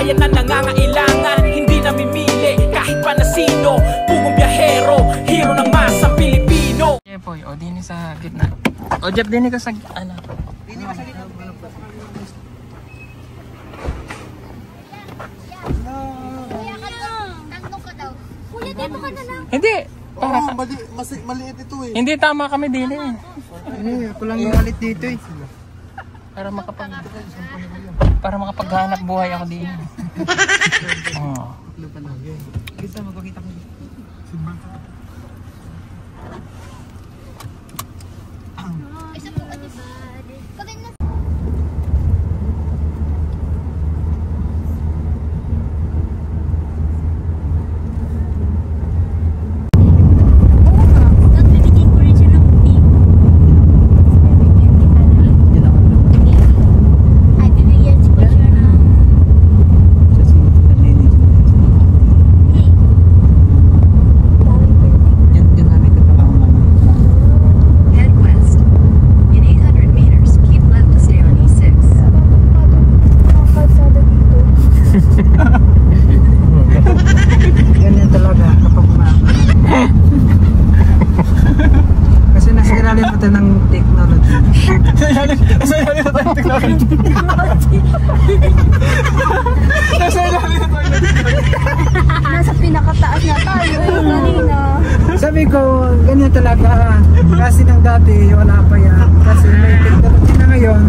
bayan na nangangailangan, hindi namimili kahit pa na sino. Pugong biyahero, hero ng masang Pilipino. Jepoy, o dini sa gitna. O Jeff, dini ka sa ano? Dini ka sa gitna. Kuya ka daw. Tanong ka daw. Kuya, dito ka na lang. Hindi. Para Maliit ito eh. hindi tama kami dini. Ako lang yung malit dito eh. Para makapaghanap buhay ako din. Oh. Gusto magpakita ko. Isa po ka diba? Kami na. Nasa pinakataas na tayo kanina. Sabi ko, ganyan talaga. Kasi nang dati, wala pa yan. Kasi may technology na ngayon.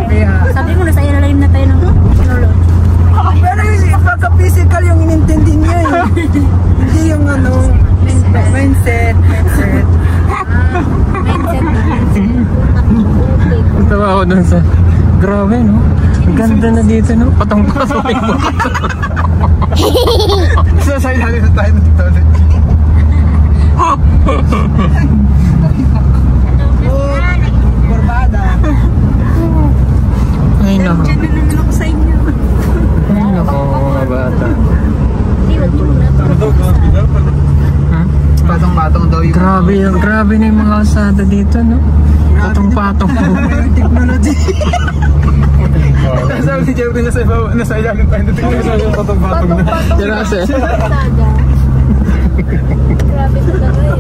Kaya, Sabi mo nasa ilalim na tayo ng technology. pero yung pagka-physical yung inintindi niya eh. Hindi yung ano, mindset. Mindset. Tawa ako dun sa... Grabe, no? Ang ganda na dito, no? Patong-patong mo. Sa ilalim na tayo ng technology. Kurbada. Ay, nako. Diyan na naman ako sa inyo. Ay, nako, mga bata. Wag mo na. Patong-patong daw yung... Grabe na yung mga kalsada dito, no? Patong-patong mo. Technology. Sabi ni Jeffrey nasa ilalim tayo ng technology. Patong-patong na. Yan kasi. Grabe sa talaga.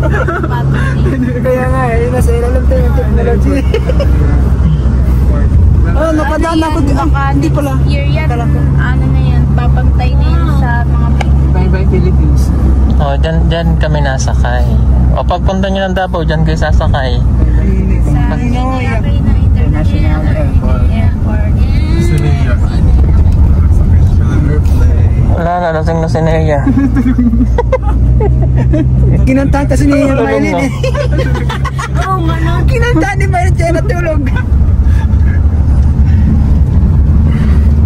Kaya nga eh, nasa ilalim tayo ng technology. Oh, nakadaan ako. Hindi pala. Year yan. Ano na yan. Papantay na yan sa mga Bye-bye Philippines. O, dyan kami nasakay. O, pagpunta nyo ng Davao, dyan kayo sasakay. sa International Airport. Wala, nalasing na si Nea. Kinantahan kasi ni Maylin eh. Oo nga no. Kinantahan ni Maylin siya natulog.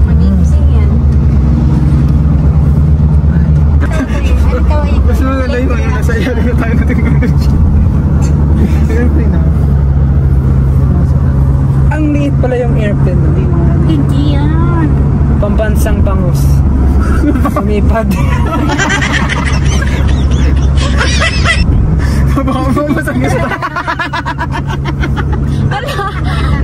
Magising yan. Mas maganda yung ano, nasa ilalim na tayo ng technology. Airplane na. Ang liit pala yung airplane. Hindi yan. Pambansang bangus. Sumipad. Baka masagis pa.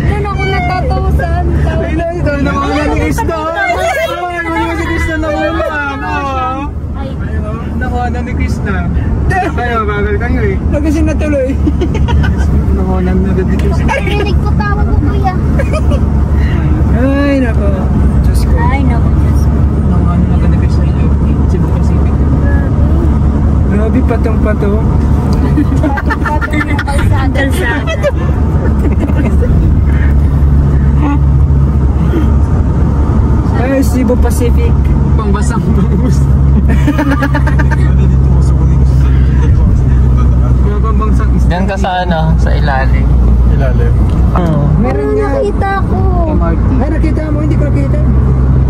Doon ako natatawasan. Ay na, ito. Nakakala ni Krista. Ay, mali si Krista na wala. Ay, Nakuha na ni Krista. Ayaw, bagal kayo eh. Nagising na tuloy. Nakuha na ni Krista. narinig ko tawag ko kuya. Ay, nako. Diyos ko. Ay, naku. Nakuha na ni Krista yung Cebu Pacific. Grabe, patong-patong. Patong ng kalsada. Ay, Cebu Pacific. Pangbasang bangus. Mga pambangsang isda. Dyan ka sa ano, sa ilalim. Oo. Meron nga. Nakita ko. Ay, nakita mo, hindi ko nakita.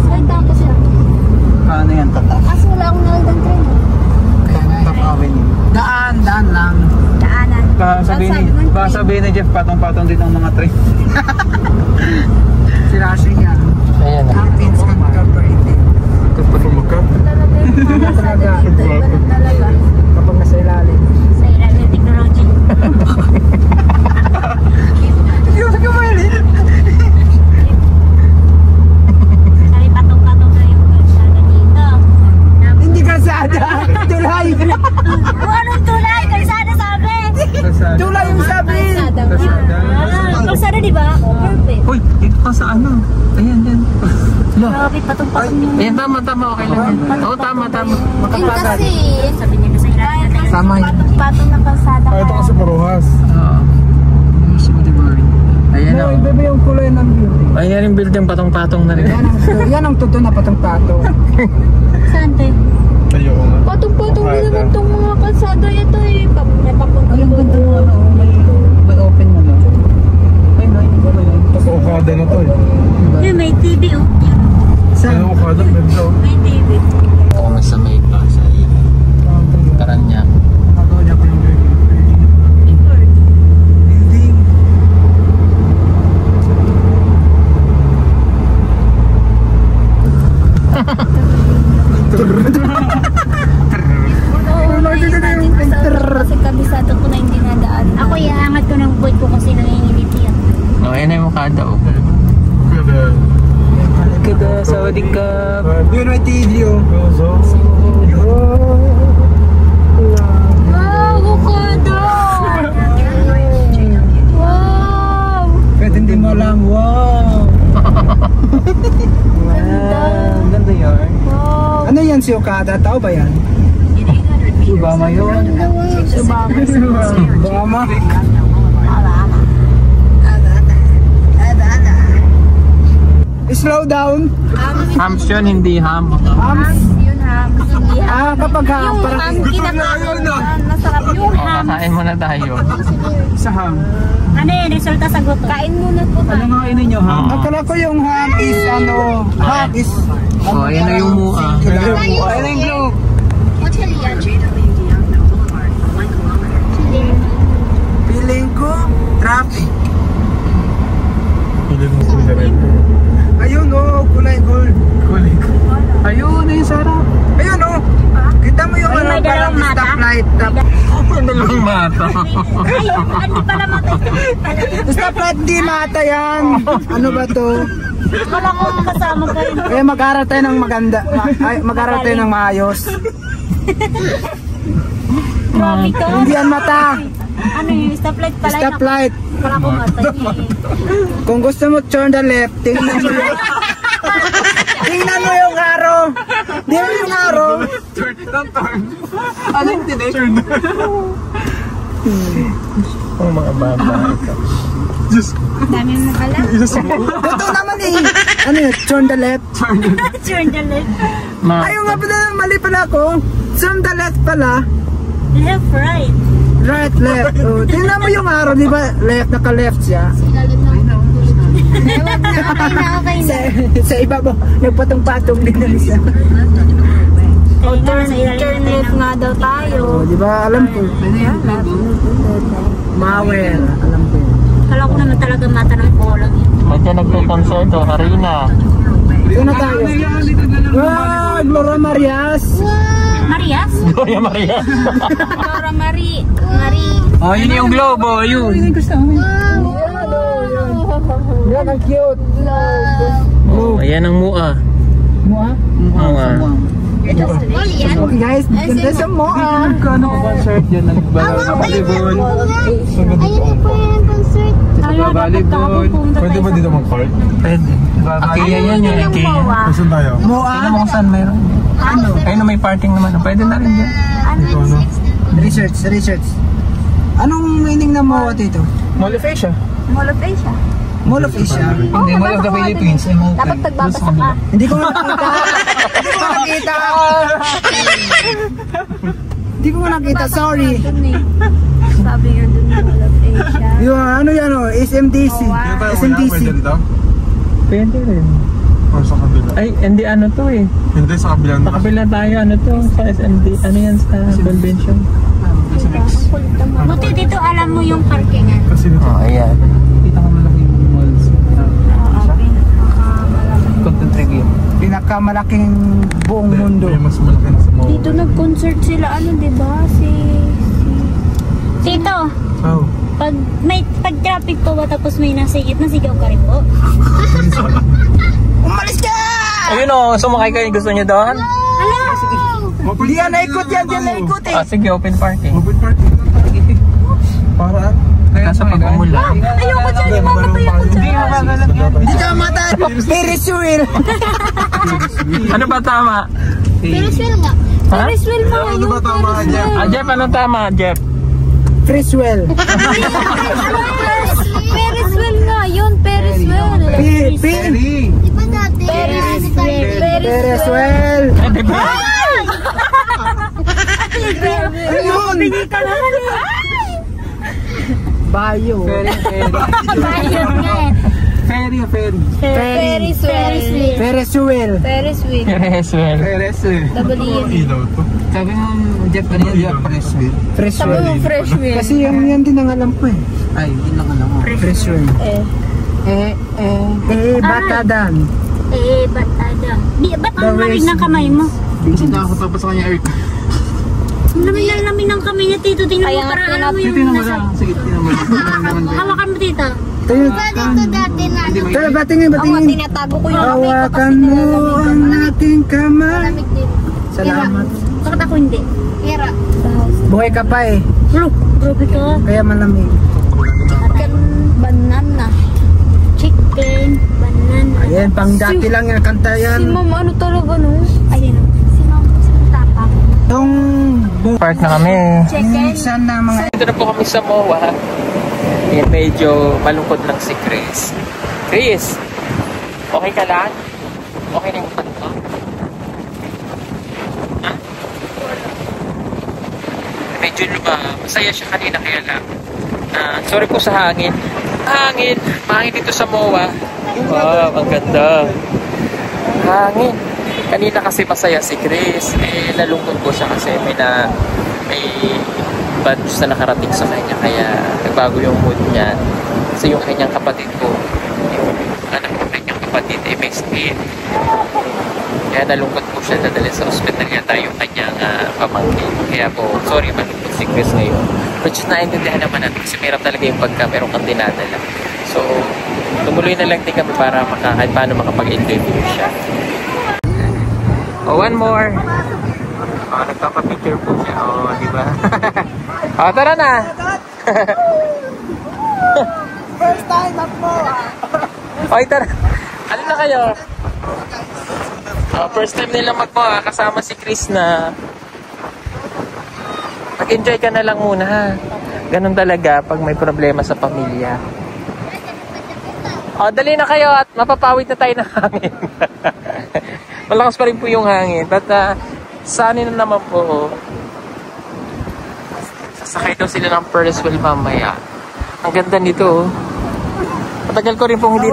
Nakita ko siya. Paano yan, tatak? Kaso wala akong nakitang train. Daan lang. Daanan. Baka sabihin ni Jeff, patong-patong din ang mga train. Si Rashi yan. Ayan na. Pins Incorporated. Talaga yung mga kalsada dito. Ganun talaga. Kapag nasa ilalim. Sa ilalim ng technology. Hindi ko sa kumailin. Sabi patong-patong na yung kalsada. Anong tulay? Kalsada sabi. Tulay yung sabi. Kalsada di ba? Perfect. Uy, dito ka sa ano? Ayan, yan. Grabe, patong-patong yun. Ayan, tama, okay lang yan. Oo, tama. Makapagad. Kasi, sabi niya na sa ilalim natin. Tama yun. Patong na kalsada. Ito kasi Paruhas. Oo. Ayan No, o. iba ba yung kulay ng building? Ayan yung building, patong-patong na rin. Yan ang totoo na patong-patong. Saan tayo? Tayo ko nga. Patong-patong din naman itong mga kalsada. Ito eh. May papunta. Ay, ang ganda mo, ano, may open mo na. Ay, no, hindi ba yun? Tapos Okada na to eh. May TV oh. Ano Okada? Medyo. May TV. Oo, may sa may pa sa Karanya. Nakagawa niya ko yung building. Kasi kabisado ko na yung dinadaan. Ako iangat ko ng boy ko kasi nangingilit yan. Oo, ayan na yung kada o. Kada, sawadee ka. Yun may TV oh. Wow, bukado! Wow! Kahit hindi mo alam, wow! Wow, ganda yun. Wow! Ano yan si Okada? Tao ba yan? Obama yun. Obama. Slow down. Hams yun, hindi ham. Hams. Yun ha. Hindi ha. Kapag ham, Yung parang ham kinakain na. Masarap yung O, ham. kakain muna tayo. sa ham. Ano yun? Resulta sa gutom. Kain muna po Ano tayo. nga kainin nyo, ham? Oo. Akala ko yung ham is ano, ham is... O, ayan na yung mua. Ayan na yung globe. Feeling ko, traffic. Pili mo po rin. Ayun oh, kulay gold. Kulik. Ayun, ayun Sarah. Ayun oh. Kita mo yung Ay, ano, may parang dalawang mata. stoplight. Dalawang mata. Ay, hindi pala matay. Stoplight, di mata yan. Ano ba to? Wala ko kasama kayo. Eh, mag-aral tayo ng maganda. Mag-aral tayo ng maayos. Grabe ka. Hindi yan mata. Ano yung stoplight pala? Stoplight. Wala ko matay. Kung gusto mo turn the left, tingnan mo. Tingnan mo yung araw. Di mo yung araw. Turn. Ano yung tinig? Ang mga bata. Diyos. Dami mo alam. Ito naman eh. Ano yun? Turn the left. Turn the left. Ayaw nga pala, mali pala ako. Turn the left pala. Left, right. Right, left. Oh, tingnan mo yung araw, di ba? Left, naka-left siya. Okay na. Sa iba mo, nagpatong-patong din na siya. Turn left nga daw tayo. Oh, di ba? Alam ko. Mawel. Alam ko. Kala ko naman talaga mata ng kolang yun. Ba't yan nagpo-concerto? Harina. Dito na tayo. Wow, Gloria Marias. Marias? Gloria Maria. Laura Marie. Oh, yun yung globo. Yun. Yan, ang cute. Oh, ayan ang mua. Mua? Mua. Okay guys, ganda sa Moa. Kano ko concert yan? Nag-volleyball. Ayun po yung concert. Volleyball. Pwede ba dito mag-cart? Pwede. Akaya yan yun. Akaya. Saan tayo? Moa? Alam mo kung saan mayroon? Ano? Ayun na may parking naman. Pwede na rin dyan. Ito ano? Research. Anong meaning ng Moa dito? Mall of Asia. Mall of Asia. Mall of Asia. Hindi, Mall of the Philippines. Dapat pagbabasa ka. Hindi ko nakita. Hindi ko nakita, sorry. Sabi nga dun Mall of Asia. Yung ano yan o, SMDC. SMDC. Pwede dito? Pwede rin. Or sa kabila? Ay, hindi ano to eh. Hindi, sa kabila Sa kabila tayo, ano to, sa SMD, ano yan sa convention? Buti dito alam mo yung parkingan. Kasi dito. Oh, ayan. Kita ko malaking malls. Content review. Pinakamalaking buong mundo. May mas malaki na sa mall. Dito nag-concert sila ano, 'di ba? Tito, Oh. pag traffic po ba tapos may nasigit, nasigaw ka rin po? Umalis ka! Ayun o, sumakay kayo. Gusto niyo doon? Hello! Open Diyan na parking ikot lang yan, ang diyan na ano. ikot eh. Ah, sige, open parking. Open parking lang tayo. Para Kaso pag umulan. Ayoko dyan, mamamatay ako dyan. Hindi makakalag yan. Hindi ka matay. Ferris wheel. Ano ba tama? Ferris wheel nga. Ha? Ferris wheel mo. Ano ba tama ka dyan? Ah, Jeff, anong tama, Jeff? Ferris wheel. Ferris wheel nga yun. Ferris wheel. Pin. Ferry. Di ba dati? Ferris wheel. Ferris wheel. Ayun. Ka naman eh. Bayo. Ayun nga eh. Ferry. Ferris wheel. Ferris wheel. Ferris wheel. Yes, well. Ferris eh. Double yun. Ilaw to. Sabi mo, Jeff, ano Ilaw, fresh wheel. Fresh Sabi wheel. mo fresh wheel. Kasi yan din ang alam ko eh. Ay, yun lang alam ko. Fresh wheel. Batadan. Ba't adam? Ba't ang The lamig waste ng kamay mo? Busy na ako tapos sa kanya, Eric. Ang lamig ng kamay niya, Tito. Tingnan mo, parang alam mo yung nasa... Sige, tinaman. Hawakan mo, Tito. Tayo, dati na ano. tayo, batingin. Tinatago ko yung kamay ko Hawakan mo ang ating kamay. malamig din. Salamat. Bakit ako hindi? Kira. Buhay ka pa eh. Bro, grabe ka. Kaya malamig. Chicken, banana. Chicken, banana. Ayan, pang dati lang yung kanta yan. Si Mama, ano talaga no? Ayun. Si Mama, si Tapak. Itong Park na kami. Chicken. minsan na mga Dito na po kami sa MOA. Yan, medyo malungkot lang si Chris. Chris, okay ka lang? Okay na yung kanto? Ha? Medyo masaya siya kanina kaya lang. Sorry po sa hangin. Mahangin dito sa MOA. Wow, ang ganda. Hangin. Kanina kasi masaya si Chris. Nalungkot po siya kasi may bad news na nakarating sa kanya. Kaya nagbago yung mood niya. Kasi yung kanyang kapatid po, yung anak ng kanyang kapatid, may skin. Kaya nalungkot po siya dadalhin sa ospital yata yung kanyang pamangkin. Kaya po, sorry malungkot si Chris ngayon. But just naintindihan naman natin kasi meron talaga yung pagka meron kang dinadala. So, tumuloy na lang din kami para kahit paano makapag-enjoy po siya. Oh, one more. Oh, nagpapapicture po siya. Oh, di ba? Oh, tara na. first time at mo. Oy, tara. Ano na kayo? Oh, first time nila magmo kasama si Chris na. Mag-enjoy ka na lang muna ha. Ganun talaga pag may problema sa pamilya. Oh, dali na kayo at mapapawid na tayo ng hangin. Malakas pa rin po yung hangin. But sana na naman po. Sasakay daw sila ng Ferris wheel mamaya. Ang ganda nito. Matagal ko rin pong hindi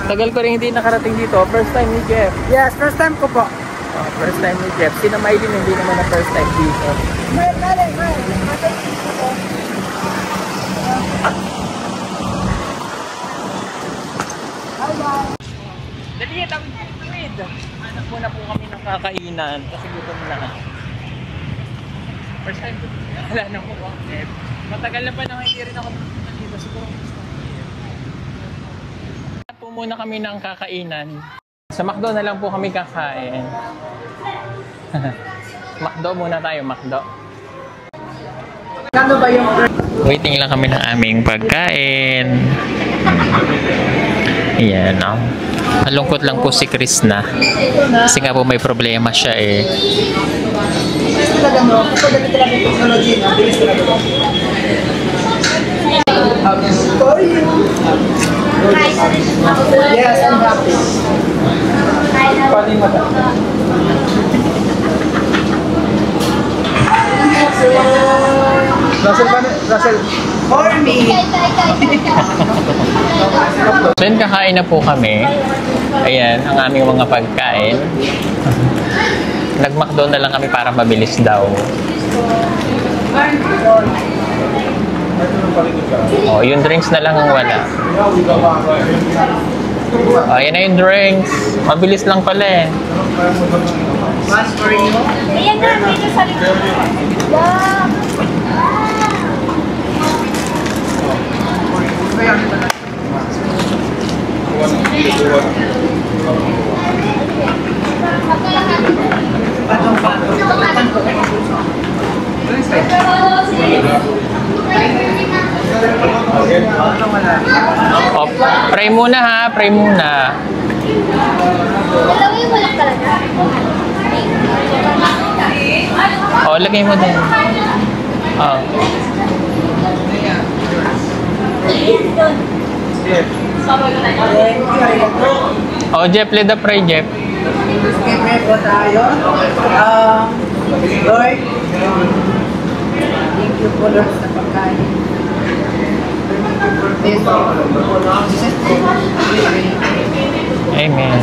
Tagal ko rin hindi nakarating dito. First time ni Jeff. Yes, first time ko po. Oh, first time ni Jeff. Si Maylin hindi naman na first time dito. Dali, tawid. Hanap muna po kami ng kakainan kasi gutom na. First time ko. Wala na po. Matagal na pa nang hindi rin ako dito. Siguro hanap po muna kami ng kakainan. Sa McDo na lang po kami kakain. McDo muna tayo, McDo. Ano ba yung Waiting lang kami ng aming pagkain. Ayan, oh. Malungkot lang po si Chris na. Kasi nga po may problema siya eh. talaga mo? Kapag talaga yung technology, bilis talaga mo. For you. Yes, I'm happy. Paling mata. Russell. For me. So yun, kakain na po kami. Ayan, ang aming mga pagkain. Nag-McDo na lang kami para mabilis daw. Oh, yung drinks na lang ang wala. Oh, yan na yung drinks. Mabilis lang pala eh. One for you. Ayan na, dito sa likod. Patong pa. Pray muna ha, pray muna. Dalawin mo lang talaga. O, lagay mo din. Oh. Oh, Jeff, lead the pray, Jeff. Pray po tayo. Lord, thank you po Lord sa pagkain. Amen.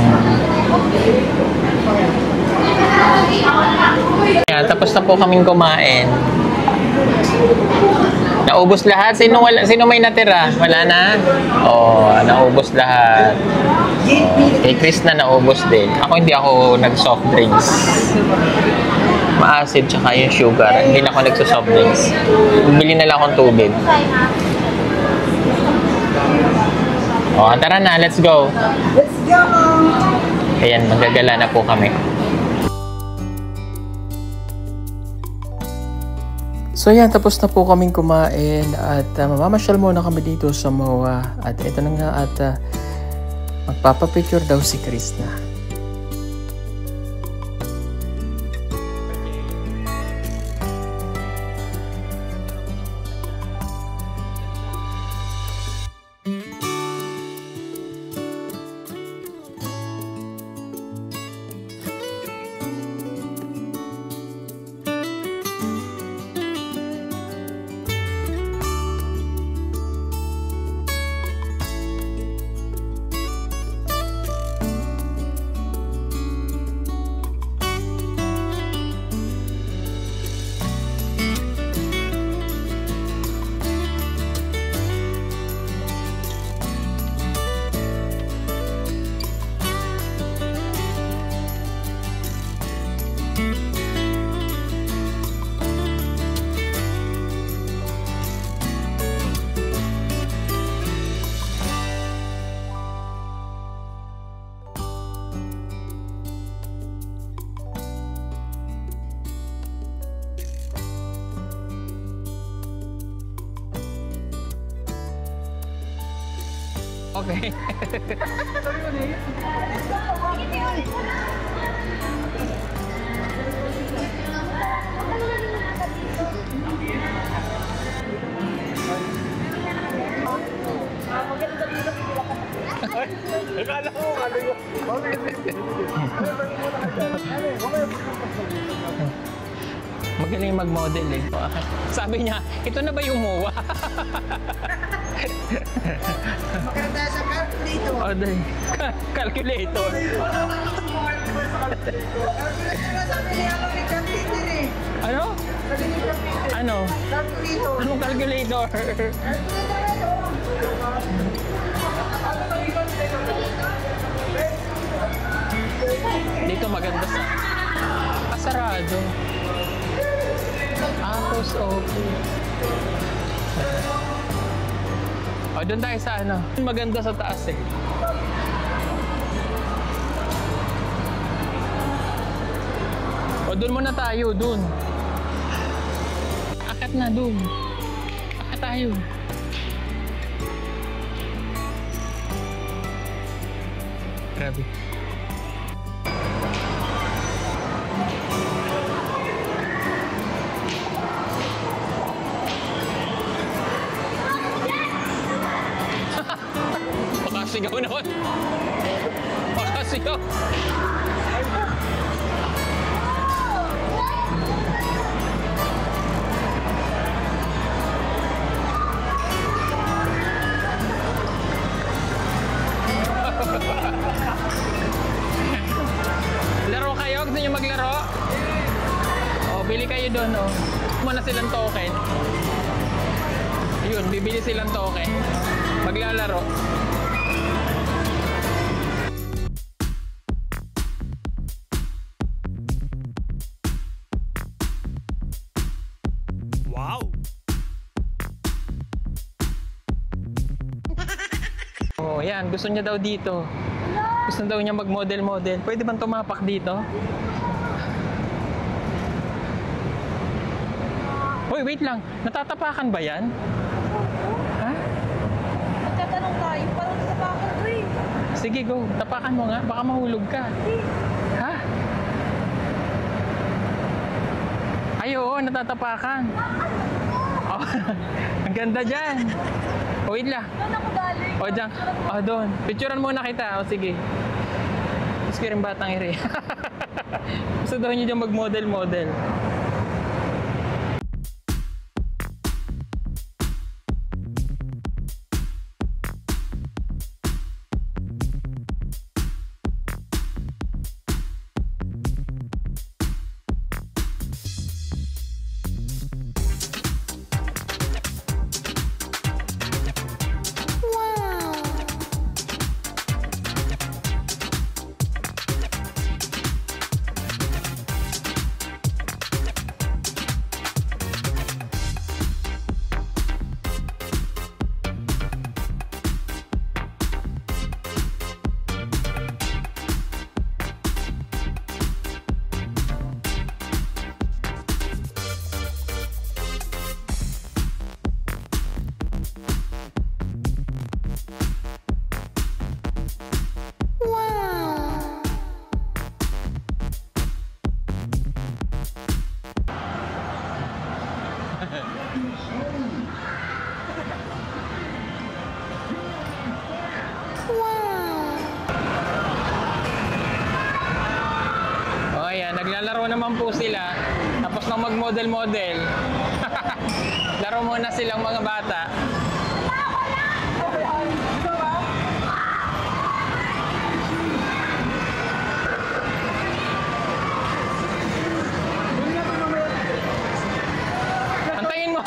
Yan, tapos na po kaming kumain. Naubos lahat? Sino may natira? Wala na? Oh, naubos lahat. Kay Chris na naubos din. Hindi ako nag-soft drinks. Ma-acid tsaka yung sugar. Hindi na ako nagso-soft drinks. Bili na lang akong tubig. Oh, tara na, let's go. Let's go! Ayan, magagala na po kami. So yan, tapos na po kaming kumain at mamamasyal muna kami dito sa MOA. At ito na nga at magpapapicture daw si Krishna. Okay. Magaling mag-model eh. Sabi niya, ito na ba yung MOA? Maganda sa calculator. Oh, calculator. Ano? Ano? Anong calculator? Dito maganda sa sarado. Tapos okay. O, doon tayo sa ano. Maganda sa taas eh. O, doon muna tayo, doon. Akat na, doon. Akat tayo. Grabe. Sigaw naman. Sigaw. Laro kayo? Gusto nyo maglaro? O, bili kayo doon. O. Muna silang token. Yun, bibili silang token. Maglalaro. Oh, yan. Gusto niya daw dito. Gusto daw niya mag-model-model. Pwede bang tumapak dito? Hoy, wait lang. Natatapakan ba yan? Ha? Magtatanong tayo. Parang natapakan Sige, go. Tapakan mo nga. Baka mahulog ka. Ha? Ay, oo, natatapakan. Oh, ang ganda dyan. O, wait lang. Doon ako galing. O, dyan. O, doon. Picturean muna kita. O, sige. Gusto ko rin batang iri. Gusto daw niyo dyan mag-model-model. O, ayan. Naglalaro naman po sila. Tapos nang mag-model-model. Laro muna silang mga bata. Antayin mo!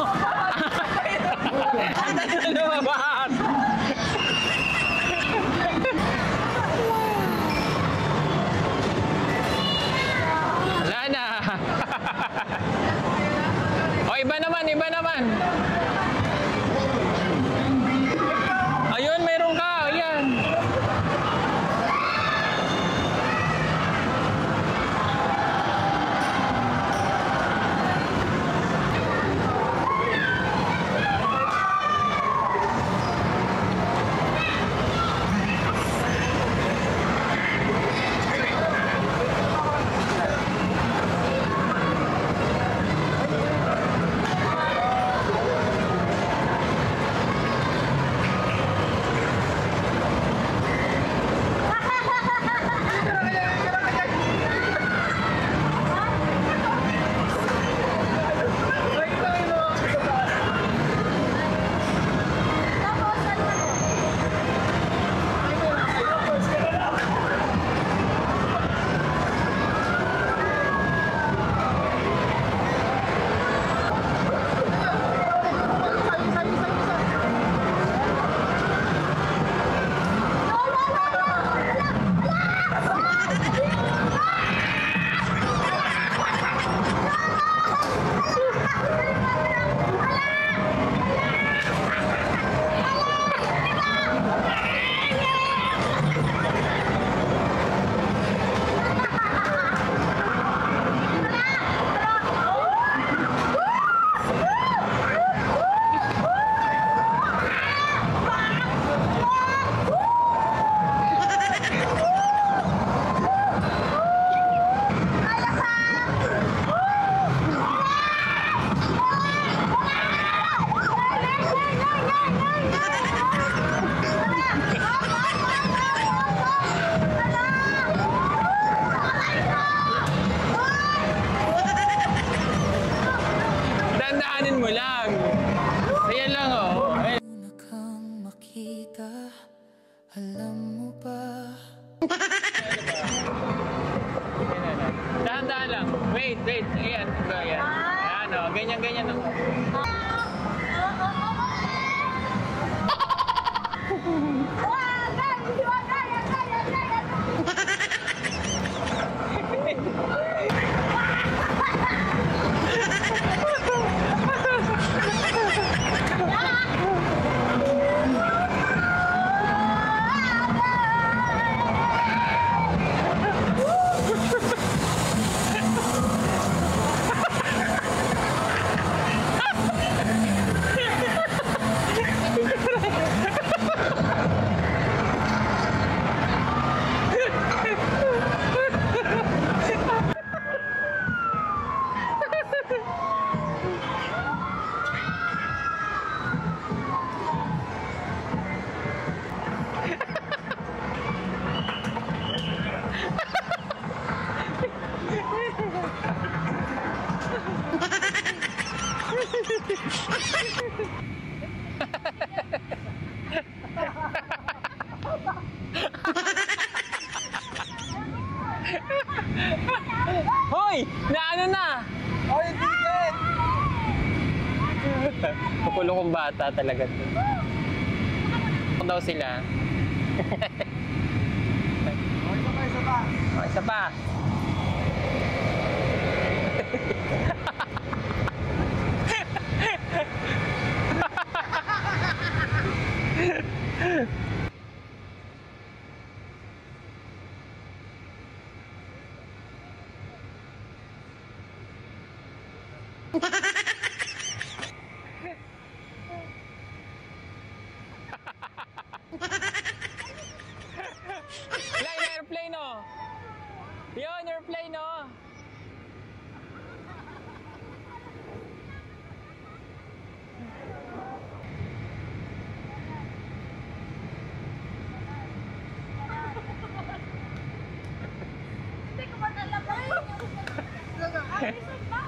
Antayin mo lumabas! Wala na! O, iba naman, iba naman! Ayun, meron ka! Ayan! Dandahanin mo lang. Ayan lang, oh. Ayan. Una kang makita, alam mo ba? Dahan-dahan lang. Wait, wait. Ayan. Ayan. Ayan, oh. Ganyan-ganyan, oh. Hoy! Na ano na? Oy, ticket! Kukulong bata talaga to. Kung daw sila. Oy, isa pa. Oh, isa pa. Line airplane oh. Yun, airplane oh. Hindi ko ba nalabay? Ay, isang ba?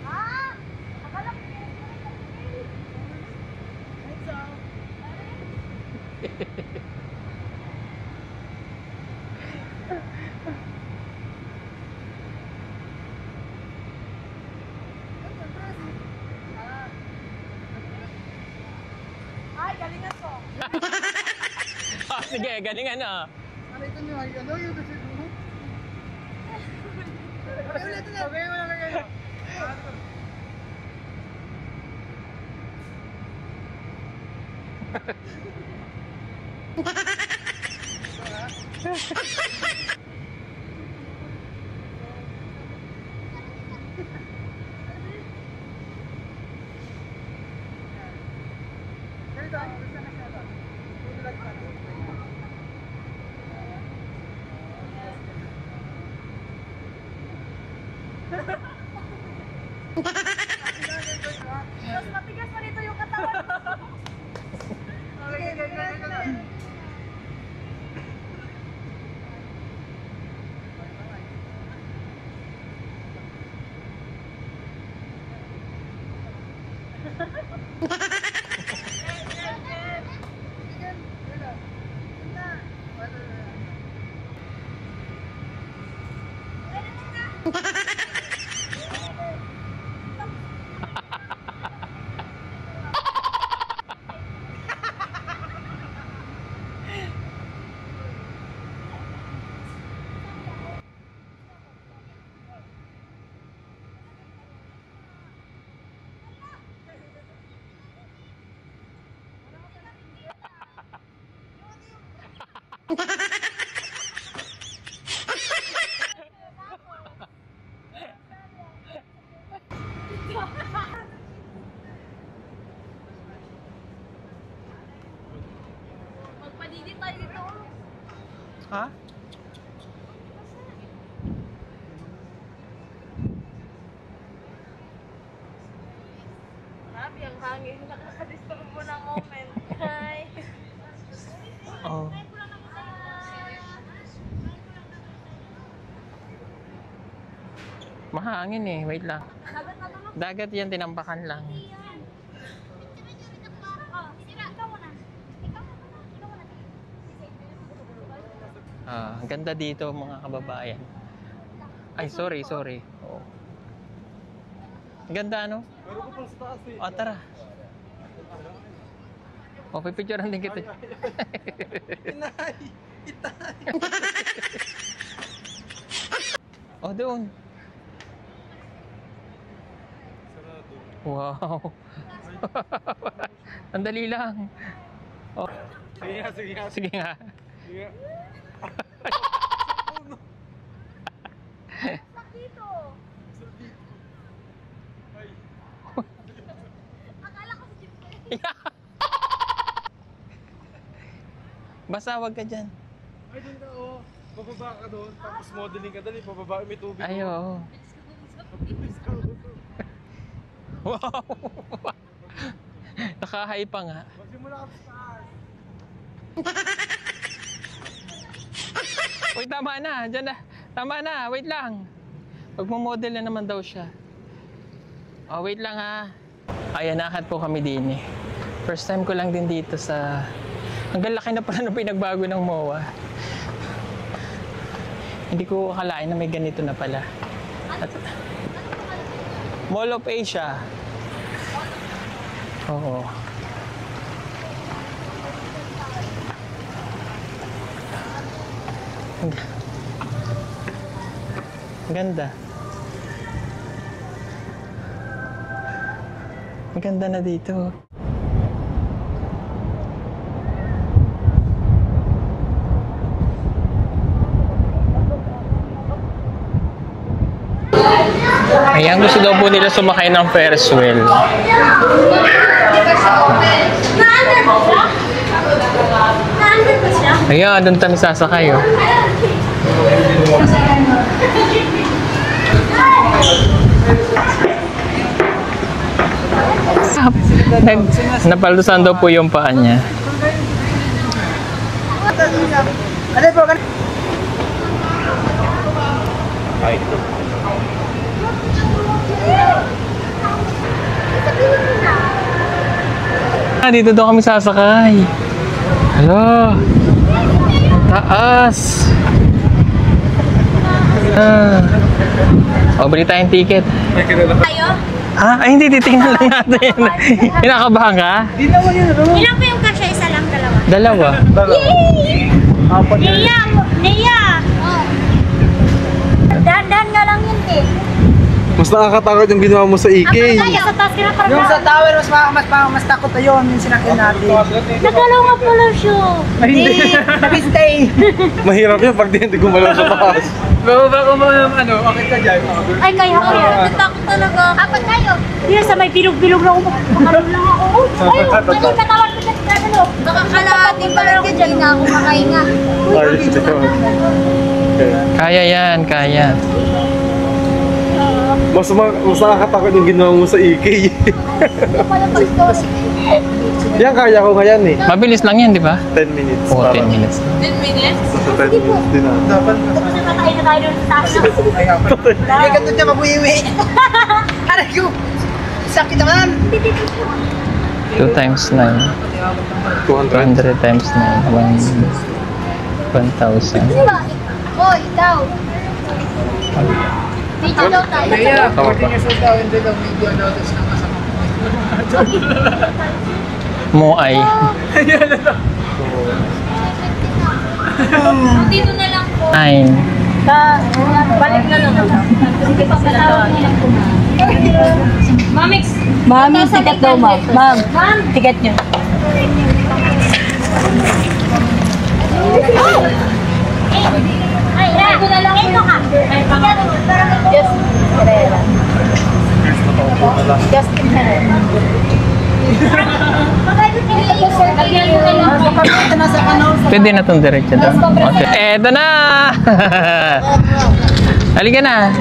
Ah! Akala ko ay, galingan ko. Oh, sige, galingan oh. Nakita niyo, ay, ano yung kasi mo? Ay, ulit na. Okay, wala na kayo. Dito, isa na siya doon. Bulag pa. Mas matigas pa dito yung katawan. Okay. Magpadidi tayo dito. Ha? Grabe ang hangin. Nakakadisturb mo ng moment. Hi. Oh. Mahangin eh, wait lang. Dagat na tulog. Dagat yan, tinampakan lang. Yan. Oh, ikaw muna. Ikaw muna. Ah, ang ganda dito mga kababayan. Ay, sorry. Oo. Ang ganda ano? Pero ko pang sa taas eh. O, tara. O, pipicturean din kita. Inay! Itay! O, doon. Sarado. Wow. Ang dali lang. O, Sige nga. sige nga. Sige nga. Dito. Ay. Akala ko si Jeep ko. Basta wag ka dyan. Ay, doon ka oh. Pababa ka doon. Tapos modeling ka dali. Pababa may tubig. Ay, oo. Wow. Nakahay pa nga. Magsimula ka sa taas. Uy, tama na. Diyan na. Tama na. Wait lang. Magmamodel na naman daw siya. Oh, wait lang ha. Ayan, nakakad po kami din eh. First time ko lang din dito sa... Hanggang laki na pala nung pinagbago ng MOA. Hindi ko akalain na may ganito na pala. At... Mall of Asia. Oo. Ang ganda. Ang ganda na dito. Ayan, gusto daw po nila sumakay ng Ferris wheel. Ayan, doon kami sasakay, oh. Napaldusan daw po yung paa niya. Dito daw kami sasakay. Hello. Taas. O, bili tayong ticket. Tayo? Ay, hindi. Titingnan lang natin. Kinakabahan ka? Ilan po yung kasya? Isa lang, dalawa? Dalawa. Yay! Nia! Dahan-dahan nga lang yun eh. Mas nakakatakot yung ginawa mo sa EK. Sa taas ka na parang Yung sa tower, mas takot na yun, yung sinakyan natin. nagalaw nga pala siya. Hindi, nag-stay. Mahirap yun pag hindi gumalaw sa taas. Bababa ko mo yung ano, okay ka dyan. Ay, kaya ko yan. Natakot talaga. Apat kayo? Yan, sa may bilog-bilog lang ako. Makalong lang ako. Ay, ano yung katawan ko dyan? Nakakalahati pa lang ka dyan na ako makahinga. Kaya yan, kaya. Mas nakakatakot yung ginawa mo sa EK. Yan, kaya ko ngayon eh. Mabilis lang yan, di ba? 10 minutes. Oo, 10 minutes. 10 minutes? Sa 10 minutes din ah. Nakakain na tayo doon sa taas. Hindi ka doon dyan mag-uwi. Aray ko! Sakit naman! 2 times 9. 200 times 9. 1,000. Diba? Oh, ikaw. Video daw tayo. Tama pa. Moai. Dito na lang po. 9. Balik na lang. Sige pa pala. Mamix. Mami, ticket daw, ma'am. Ma'am, ticket niyo. Ay, ito na lang. Ito ka. Yes, Herrera. Justin Herrera. Pwede na itong diretso doon. Okay. Eto na! Halika na!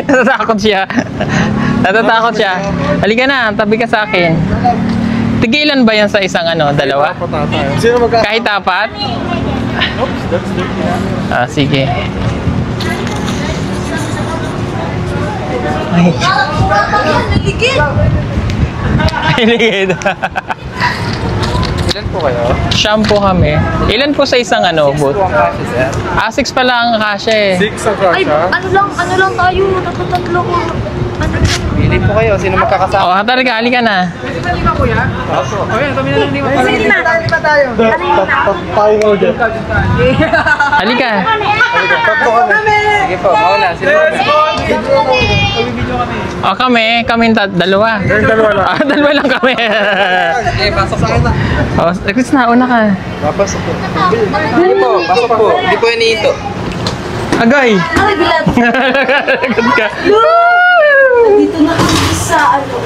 Natatakot siya. Natatakot siya. Halika na, tabi ka sa akin. Tigilan ba yan sa isang ano, dalawa? Sino magka... Kahit apat? Sige. Ay. Ligid. Ilan po kayo? Shampoo kami. Ilan po sa isang ano, booth? 6 pala ang kasya eh. 6 ang kasha. Ano lang tayo, natatatlo ko. Pili po kayo. Sino magkakasama? Oh, talaga, halika na. Lima kuya? Opo. O yan, kami na lang lima. Lima tayo. Tayo mo dyan. Halika. Tatlo kami. Sige po, mauna. Oh, kami dalawa. Dalawa lang. Dalawa lang kami. Pasok sa akin na. Oh, Chris, nauna ka. Papasok po. Hindi po, pasok po. Hindi po yan ito. Agay! Ay, bilat. Agad ka. Dito na kami sa ano.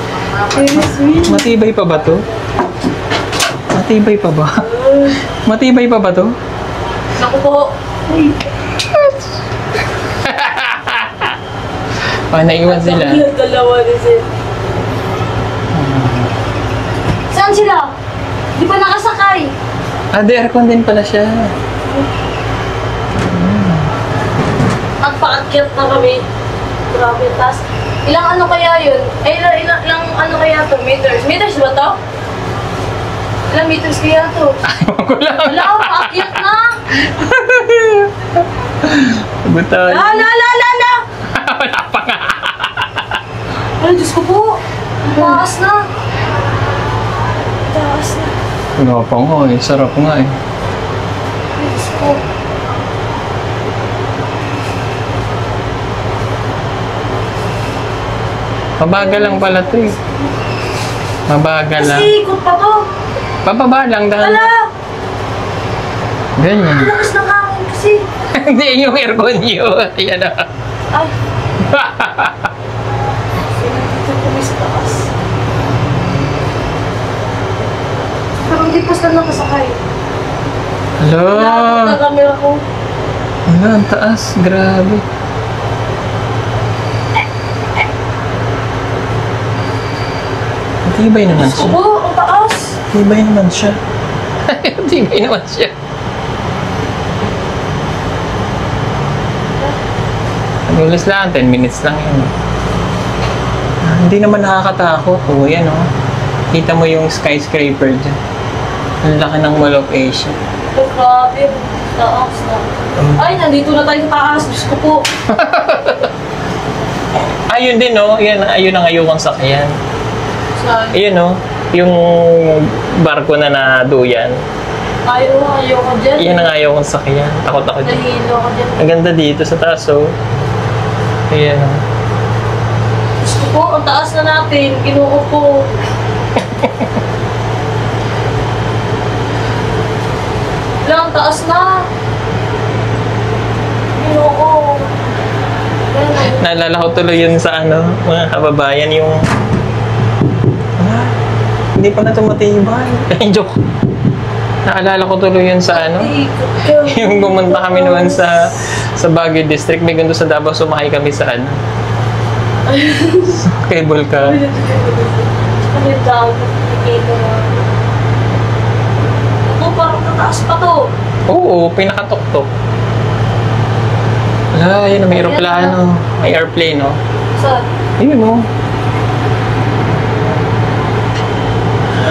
Matibay pa ba to? Matibay pa ba? Matibay pa ba to? Naku po. Naiwan sila. Dalawa na sila. Saan sila? Di pa nakasakay. Di aircon din pala siya. Aakyat na kami. Grabe, tas. Ilang ano kaya yun? Ay, ilang ano kaya to? Meters? Meters ba to? Ilang meters kaya to? Wala. Wala, aakyat na! Butan. La! Wala pa nga. Ay, Diyos ko po! Ang taas na! Taas na. Wala pa nga eh. Sarap nga eh. Ay, Diyos ko. Mabagal lang pala to eh. Mabagal lang. Kasi ikot pa to. Pababa lang dahil. Wala! Ganyan. Ang lakas ng hangin kasi. Hindi yung aircon yun. Ayan na. Ay. Sinandito kami sa taas. Pero hindi pa sila nakasakay. Hello. Nakakot na camera ko. Wala, ang taas. Grabe. Tibay naman Diyos ko siya. po, ang taas. Tibay naman siya. Tibay naman siya. Nagulis lang, 10 minutes lang yun. Hindi naman nakakatakot. O, yan o. Kita mo yung skyscraper dyan. Ang laki ng Mall of Asia. Ay, grabe. Taas na. Ay, nandito na tayo sa taas. Diyos ko po. Ayun din o. Ayun ang ayokong sakyan. Saan? Ayun o. Yung barko na naduyan. Ayaw ko dyan. Yan ang ayokong sakyan. Takot ako dyan. Nahilo ko dyan. Ang ganda dito sa taas o. Ayan o. Diyos ko po, ang taas na natin. Kinuko po. Wala, ang taas na. Kinuko. Naalala ko tuloy yun sa ano, mga kababayan yung... Hindi pa na tumatibay. Joke. Naalala ko tuloy yun sa ano, yung pumunta kami naman sa Baguio District, may ganito sa Davao, sumakay kami sa ano, cable car. Ano yung dagat? Nakikita na. Ito, parang tataas pa to. Oo, pinakatok-tok. Wala, yun, may aeroplano. May airplane, no? Saan? Yun, no?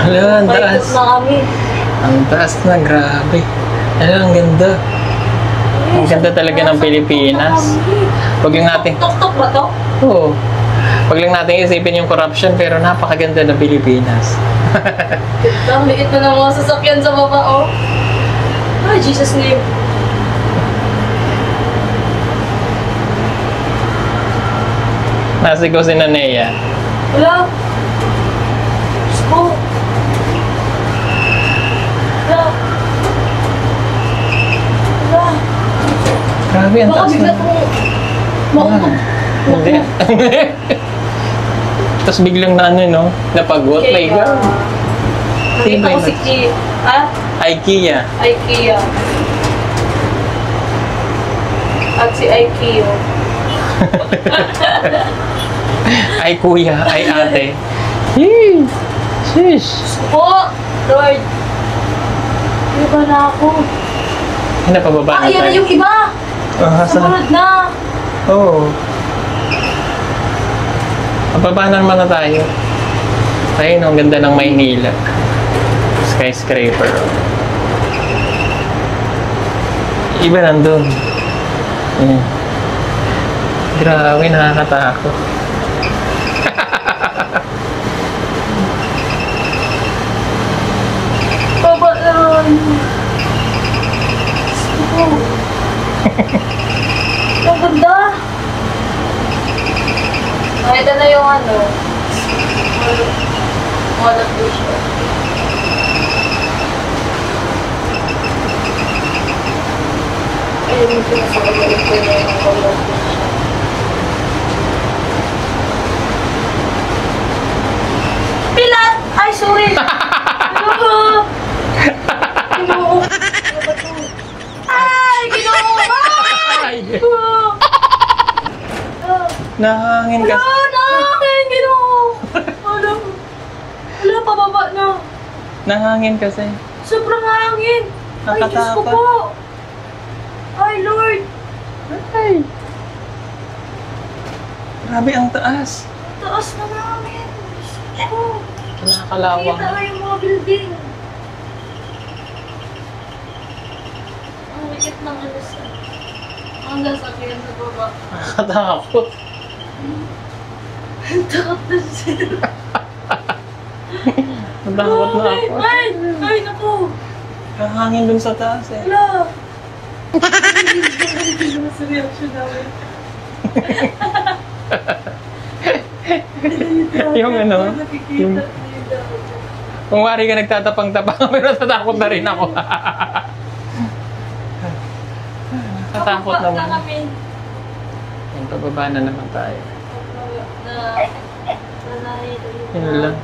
Wala, ang taas. Paikot na kami. Ang taas na, grabe. Ano, ang ganda. Ang ganda talaga ng Pilipinas. Huwag lang natin... Tok-tok ba to? Oo. Huwag lang natin isipin yung corruption, pero napakaganda ng Pilipinas. Ang liit na ng mga sasakyan sa baba, oh. Ay, Jesus name. Nasigaw si Nanea. Wala. Diyos ko. Wala. Wala. Grabe, ang Baka taas bigla na. kong mautog. Hindi. Tapos biglang na ano, no? Napagot. My God. Nakita ko si Kia. Ah? IKEA. IKEA. At si IKEA. Ay kuya, ay ate. Yee! Sheesh! Po! Lord! Iba na ako. Ay, napababa na Yan na tayo. yung iba! Sumunod na! Oo. Mababa na naman na tayo. Ayun, ang ganda ng Maynila. Skyscraper. Iba nandun. Ayan. Grabe, nakakatakot. Baba naman! Ang ganda! Ito na yung ano. Mall of Asia. Ayun yung pinasakagalit ko na yung Mall of Asia. Pilat! Ay, sorry! Ano? Ginoo! Ay! Ginoo! Ay! Nahangin ka. Wala! Nahangin! Ginoo! Wala! Wala, pababa na. Nahangin kasi. Sobrang hangin! Ay, Diyos ko Nakatakot. po! Ay, Lord! Ay. Grabe, ang taas. Taas na namin. Oh, Nakakalawang. kita na yung mga building. Ang wikit ng alas. Ang sasakyan sa baba. Nakatakot. Takot na siya. Natakot na ako. Ay, naku. Hangin dun sa taas eh. Wala. Hindi naman sa reaction namin. Yung ano, yung, kung wari ka nagtatapang-tapang, pero natatakot na rin ako. Natatakot naman. Yung pababa na naman tayo. Yun lang.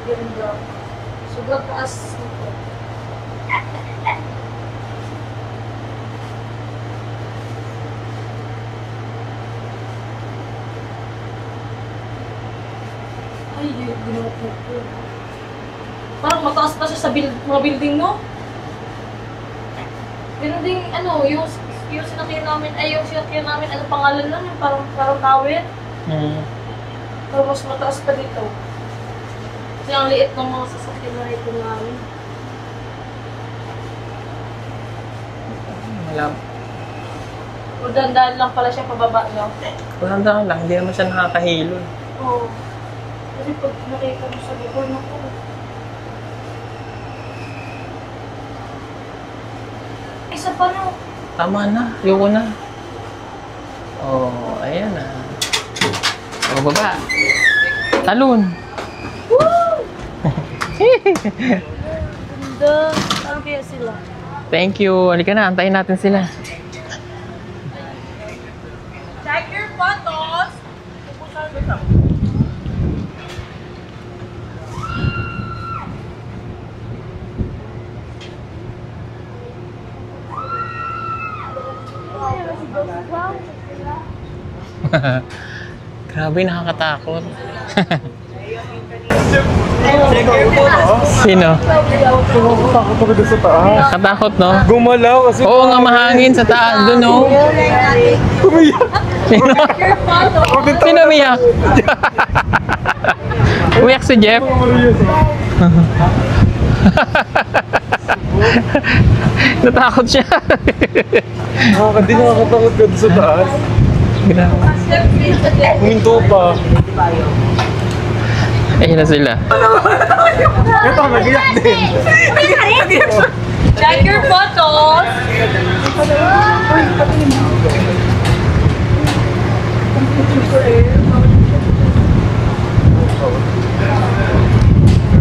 Ganda. Sobrang taas nito. Ay, ginawa ko. Parang mataas pa siya sa mga building, no? Building, ano, yung sinakyan namin, ano pangalan nun, yung parang tower. Pero mas mataas pa dito. Kasi ang liit ng mga sasakyan na ito namin. Wala. O dandan lang pala siya pababa, no? Walang lang, hindi naman siya nakakahilo. Oo. Kasi pag nakita mo sa likod, naku. Isa pa, no? Tama na, ayoko na. Oh, ayan na. O, baba. Talon. Ganda. Saan kaya sila? Thank you. Halika na, antayin natin sila. Check your photos! Grabe, nakakatakot. Sino? Takot ako doon sa taas. Nakatakot, no? Gumalaw kasi... Oo nga, mahangin sa taas doon, no? Umiyak. Sino? Sino umiyak? Umiyak si Jeff? Natakot siya. Hindi nakakatakot ka doon sa taas. Huminto pa. Ayun na sila. Ito, nag-iyak din. Check your photos!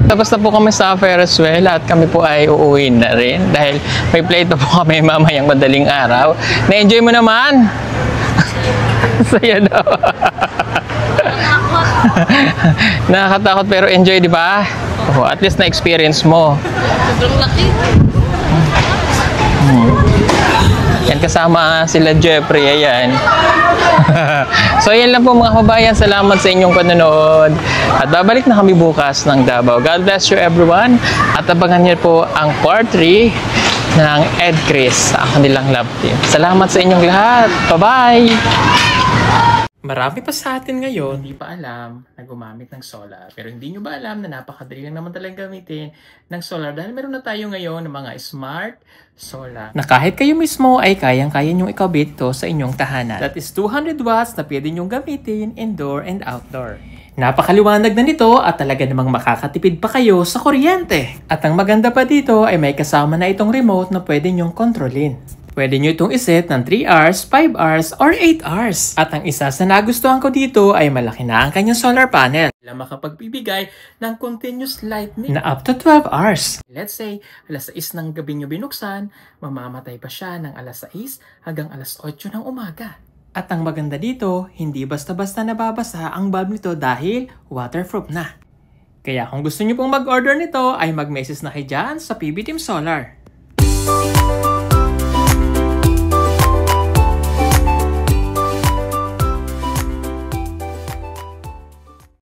Tapos na po kami sa Ferris wheel at kami po ay uuwi na rin dahil may flight pa po kami mamayang madaling araw. Na-enjoy mo naman? Saya daw. Nakakatakot pero enjoy, di ba? Oh, at least na-experience mo. Sobrang laki. Yan, kasama sila Jeffrey, ayan. So yan lang po mga kabayan, salamat sa inyong panonood. At babalik na kami bukas ng Davao. God bless you everyone. At abangan niyo po ang part 3 ng Ed Chris sa kanilang love team. Salamat sa inyong lahat. Bye-bye! Marami pa sa atin ngayon hindi pa alam na gumamit ng solar. Pero hindi nyo ba alam na napakadali lang naman talagang gamitin ng solar dahil meron na tayo ngayon ng mga smart solar na kahit kayo mismo ay kayang-kaya nyong ikabit ito sa inyong tahanan. That is 200 watts na pwede nyong gamitin indoor and outdoor. Napakaliwanag na nito at talaga namang makakatipid pa kayo sa kuryente. At ang maganda pa dito ay may kasama na itong remote na pwede nyong kontrolin. Pwede nyo itong iset ng 3 hours, 5 hours, or 8 hours. At ang isa sa nagustuhan ko dito ay malaki na ang kanyang solar panel na makapagbibigay ng continuous lightning na up to 12 hours. Let's say, alas 6 ng gabi nyo binuksan, mamamatay pa siya ng alas 6 hanggang alas 8 ng umaga. At ang maganda dito, hindi basta-basta nababasa ang bulb nito dahil waterproof na. Kaya kung gusto nyo pong mag-order nito ay mag-message na kayo dyan sa PB Team Solar.